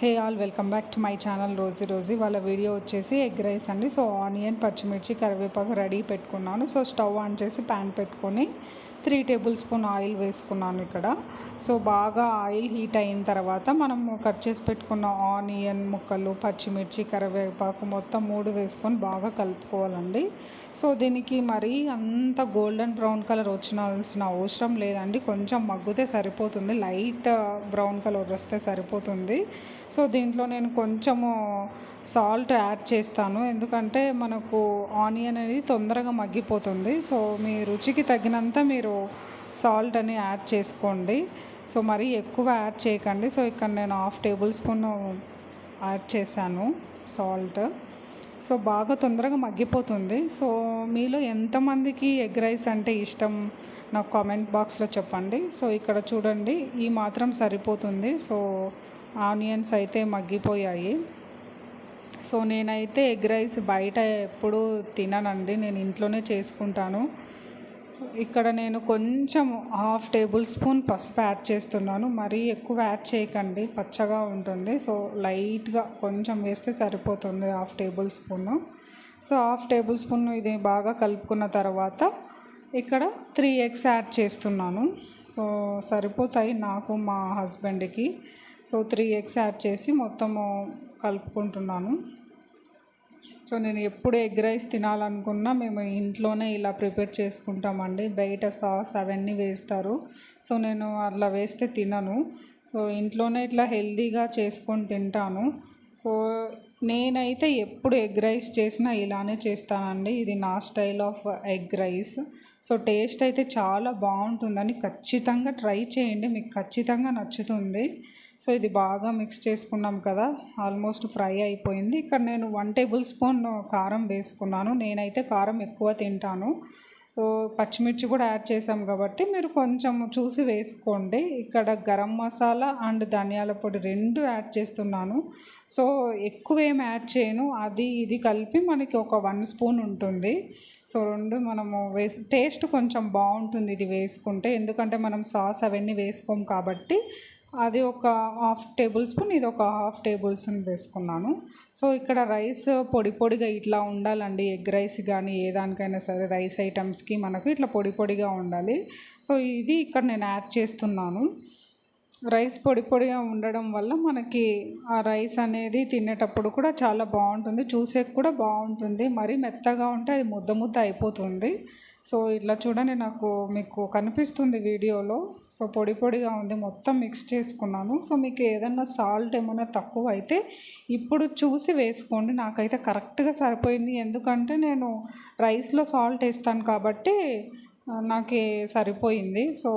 Hey all welcome back to my channel Rosy వాళ్ళ video వచ్చేసి egg rice అండి. So onion, పచ్చిమిర్చి, కరివేపాకు రెడీ పెట్టుకున్నాను. సో స్టవ్ ఆన్ చేసి ప్యాన్ పెట్టుకొని 3 టేబుల్ స్పూన్ ఆయిల్ వేసుకున్నాను ఇక్కడ. సో బాగా ఆయిల్ హీట్ అయిన తర్వాత మనము కట్ చేసి పెట్టుకున్న ఆనియన్ ముక్కలు, పచ్చిమిర్చి, కరివేపాకు మొత్తం 3 వేసుకొని బాగా కలుపుకోవాలండి. సో దీనికి మరీ అంత గోల్డెన్ బ్రౌన్ కలర్ వచ్చినాల్సిన అవసరం లేదండి. కొంచెం మగ్గితే సరిపోతుంది, లైట్ బ్రౌన్ కలర్ వస్తే సరిపోతుంది. సో దీంట్లో నేను కొంచెము సాల్ట్ యాడ్ చేస్తాను, ఎందుకంటే మనకు ఆనియన్ అనేది తొందరగా మగ్గిపోతుంది. సో మీ రుచికి తగినంత మీరు సాల్ట్ అని యాడ్ చేసుకోండి. సో మరీ ఎక్కువ యాడ్ చేయకండి. సో ఇక్కడ నేను 1/2 టేబుల్ స్పూన్ యాడ్ చేశాను సాల్ట్. సో బాగా తొందరగా మగ్గిపోతుంది. సో మీలో ఎంతమందికి ఎగ్ రైస్ అంటే ఇష్టం నాకు కామెంట్ బాక్స్లో చెప్పండి. సో ఇక్కడ చూడండి, ఈ మాత్రం సరిపోతుంది. సో ఆనియన్స్ అయితే మగ్గిపోయాయి. సో నేనైతే ఎగ్ రైస్ బయట ఎప్పుడూ తిననండి, నేను ఇంట్లోనే చేసుకుంటాను. ఇక్కడ నేను కొంచెం 1/2 టేబుల్ స్పూన్ పసుపు యాడ్ చేస్తున్నాను. మరీ ఎక్కువ యాడ్ చేయకండి, పచ్చగా ఉంటుంది. సో లైట్గా కొంచెం వేస్తే సరిపోతుంది, 1/2 table spoon. So 1/2 table spoon ఇది బాగా కలుపుకున్న తర్వాత ఇక్కడ 3 ఎగ్స్ యాడ్ చేస్తున్నాను. సో సరిపోతాయి నాకు, మా హస్బెండ్కి. సో 3 ఎగ్స్ యాడ్ చేసి మొత్తము కలుపుకుంటున్నాను. సో నేను ఎప్పుడు ఎగ్ రైస్ తినాలనుకున్నా మేము ఇంట్లోనే ఇలా ప్రిపేర్ చేసుకుంటామండి. బయట సాస్ అవన్నీ వేస్తారు, సో నేను అట్లా వేస్తే తినను. సో ఇంట్లోనే ఇట్లా హెల్తీగా చేసుకొని తింటాను. సో నేనైతే ఎప్పుడు ఎగ్ రైస్ చేసినా ఇలానే చేస్తానండి. ఇది నా style of egg rice. So taste అయితే చాలా బాగుంటుందని ఖచ్చితంగా ట్రై చేయండి, మీకు ఖచ్చితంగా నచ్చుతుంది. సో ఇది బాగా మిక్స్ చేసుకున్నాం కదా, ఆల్మోస్ట్ ఫ్రై అయిపోయింది. ఇక్కడ నేను 1 టేబుల్ స్పూన్ కారం వేసుకున్నాను. నేనైతే కారం ఎక్కువ తింటాను. సో పచ్చిమిర్చి కూడా యాడ్ చేసాం కాబట్టి మీరు కొంచెం చూసి వేసుకోండి. ఇక్కడ గరం మసాలా అండ్ ధనియాల పొడి 2 యాడ్ చేస్తున్నాను. సో ఎక్కువ ఏం యాడ్ చేయను, అది ఇది కలిపి మనకి ఒక 1 స్పూన్ ఉంటుంది. సో 2 మనము టేస్ట్ కొంచెం బాగుంటుంది ఇది వేసుకుంటే, ఎందుకంటే మనం సాస్ అవన్నీ వేసుకోం కాబట్టి. అది ఒక 1/2 టేబుల్ స్పూన్, ఇది ఒక 1/2 టేబుల్ స్పూన్ వేసుకున్నాను. సో ఇక్కడ రైస్ పొడి పొడిగా ఇట్లా ఉండాలండి. ఎగ్ రైస్ కానీ ఏ దానికైనా సరే రైస్ ఐటమ్స్కి మనకు ఇట్లా పొడి పొడిగా ఉండాలి. సో ఇది ఇక్కడ నేను యాడ్ చేస్తున్నాను. రైస్ పొడి పొడిగా ఉండడం వల్ల మనకి ఆ రైస్ అనేది తినేటప్పుడు కూడా చాలా బాగుంటుంది, చూసేకి కూడా బాగుంటుంది. మరీ మెత్తగా ఉంటే అది ముద్ద ముద్ద అయిపోతుంది. సో ఇట్లా చూడండి, మీకు కనిపిస్తుంది వీడియోలో. సో పొడి పొడిగా ఉంది, మొత్తం మిక్స్ చేసుకున్నాను. సో మీకు ఏదన్నా సాల్ట్ ఏమైనా తక్కువ అయితే ఇప్పుడు చూసి వేసుకోండి. నాకైతే కరెక్ట్గా సరిపోయింది, ఎందుకంటే నేను రైస్లో సాల్ట్ వేస్తాను కాబట్టి నాకు సరిపోయింది. సో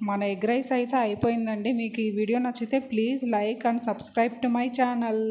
మన ఎగ్ రైస్ అయితే అయిపోయిందండి. మీకు ఈ వీడియో నచ్చితే please like and subscribe to my channel.